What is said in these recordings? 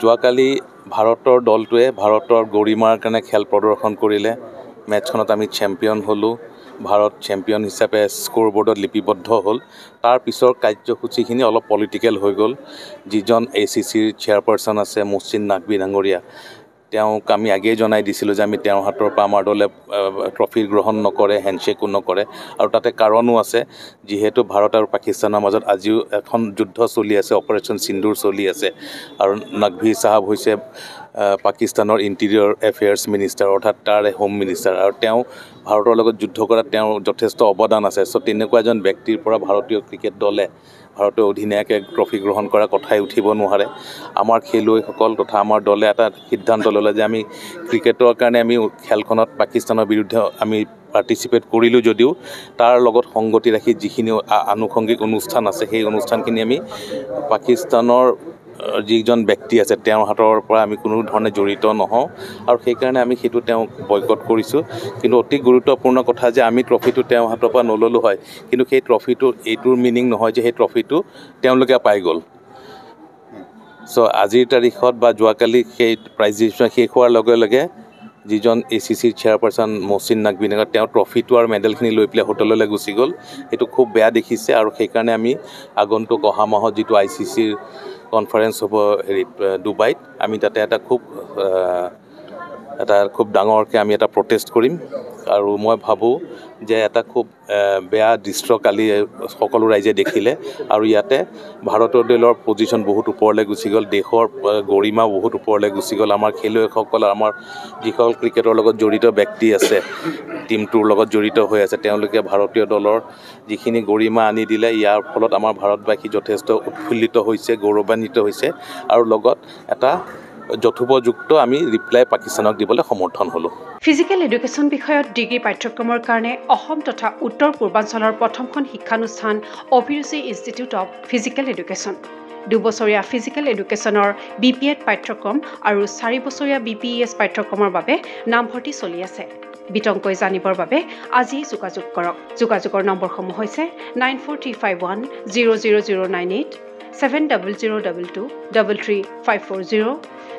যোৱাকালি ভাৰতৰ দলটোৱে ভাৰতৰ গৰিমাৰ কাৰণে খেল প্ৰদৰ্শন কৰিলে। মেটছখনত আমি চেম্পিয়ন হ'লোঁ। ভাৰত চেম্পিয়ন হিচাপে স্ক'ৰ বৰ্ডত লিপিবদ্ধ হ'ল। তাৰ পিছৰ কাৰ্যসূচীখিনি অলপ পলিটিকেল হৈ গ'ল। যিজন ACCৰ চেয়াৰপাৰ্চন আছে মহচিন নাকবি ডাঙৰীয়া, তেওঁক আমি আগেয়ে জনাই দিছিলোঁ যে আমি তেওঁৰ হাতৰ পৰা আমাৰ দলে ট্ৰফি গ্ৰহণ নকৰে, হেণ্ডশ্বেকো নকৰে। আৰু তাতে কাৰণো আছে, যিহেতু ভাৰত আৰু পাকিস্তানৰ মাজত আজিও এখন যুদ্ধ চলি আছে, অপাৰেশ্যন সিন্দুৰ চলি আছে। আৰু নাকভি চাহাব হৈছে পাকিস্তানৰ ইণ্টেৰিয়ৰ এফেয়াৰ্ছ মিনিষ্টাৰ, অৰ্থাৎ তাৰে হোম মিনিষ্টাৰ। আৰু তেওঁ ভাৰতৰ লগত যুদ্ধ কৰাত তেওঁৰ যথেষ্ট অৱদান আছে। চ' তেনেকুৱা এজন ব্যক্তিৰ পৰা ভাৰতীয় ক্ৰিকেট দলে, ভাৰতীয় অধিনায়কে ট্ৰফি গ্ৰহণ কৰাৰ কথাই উঠিব নোৱাৰে। আমাৰ খেলুৱৈসকল তথা আমাৰ দলে এটা সিদ্ধান্ত ল'লে যে আমি ক্ৰিকেটৰ কাৰণে আমি খেলখনত পাকিস্তানৰ বিৰুদ্ধে আমি পাৰ্টিচিপেট কৰিলোঁ যদিও তাৰ লগত সংগতি ৰাখি যিখিনি আনুষংগিক অনুষ্ঠান আছে, সেই অনুষ্ঠানখিনি আমি পাকিস্তানৰ যিজন ব্যক্তি আছে তেওঁৰ হাতৰ পৰা আমি কোনো ধৰণে জড়িত নহওঁ। আৰু সেইকাৰণে আমি সেইটো তেওঁক বয়কট কৰিছোঁ। কিন্তু অতি গুৰুত্বপূৰ্ণ কথা যে আমি ট্ৰফিটো তেওঁৰ হাতৰ পৰা নল'লোঁ হয়, কিন্তু সেই ট্ৰফিটো এইটোৰ মিনিং নহয় যে সেই ট্ৰফিটো তেওঁলোকে পাই গ'ল। চ' আজিৰ তাৰিখত বা যোৱাকালি সেই প্ৰাইজ ডিষ্ট্ৰিবিউশ্যন শেষ হোৱাৰ লগে লগে যিজন ACCৰ চেয়াৰপাৰ্চন মহচিন নাকবি ডাঙৰীয়া, তেওঁ ট্ৰফিটো আৰু মেডেলখিনি লৈ পেলাই হোটেললৈ গুচি গ'ল। সেইটো খুব বেয়া দেখিছে। আৰু সেইকাৰণে আমি আগন্তুক অহা মাহত যিটো ICCৰ কনফাৰেঞ্চ হ'ব ডুবাইত, আমি তাতে এটা খুব ডাঙৰকৈ আমি এটা প্ৰটেষ্ট কৰিম। আৰু মই ভাবোঁ যে এটা খুব বেয়া দৃশ্য কালি সকলো ৰাইজে দেখিলে। আৰু ইয়াতে ভাৰতীয় দলৰ পজিশ্যন বহুত ওপৰলৈ গুচি গ'ল, দেশৰ গৰিমা বহুত ওপৰলৈ গুচি গ'ল। আমাৰ খেলুৱৈসকল, আমাৰ যিসকল ক্ৰিকেটৰ লগত জড়িত ব্যক্তি আছে, টীমটোৰ লগত জড়িত হৈ আছে, তেওঁলোকে ভাৰতীয় দলৰ যিখিনি গৰিমা আনি দিলে, ইয়াৰ ফলত আমাৰ ভাৰতবাসী যথেষ্ট উৎফুল্লিত হৈছে, গৌৰৱান্বিত হৈছে। আৰু লগত এটা যথোপযুক্ত আমি ৰিপ্লাই পাকিস্তানক দিবলৈ সমৰ্থন হ'লোঁ। ফিজিকেল এডুকেশ্যন বিষয়ত ডিগ্ৰী পাঠ্যক্ৰমৰ কাৰণে অসম তথা উত্তৰ পূৰ্বাঞ্চলৰ প্ৰথমখন শিক্ষানুষ্ঠান অভিৰুচি ইনষ্টিটিউট অৱ ফিজিকেল এডুকেশ্যন। 2 বছৰীয়া ফিজিকেল এডুকেশ্যনৰ BPEd পাঠ্যক্ৰম আৰু 4 বছৰীয়া BPES পাঠ্যক্ৰমৰ বাবে নামভৰ্তি চলি আছে। বিতংকৈ জানিবৰ বাবে আজি যোগাযোগ কৰক। যোগাযোগৰ নম্বৰসমূহ হৈছে 9335100098, 7002233540,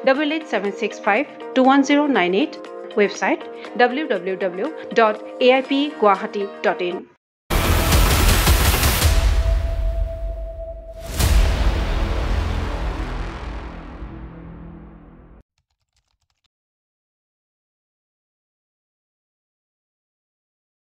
88765210998, ৱেবছাইট www.aipguwahati.in।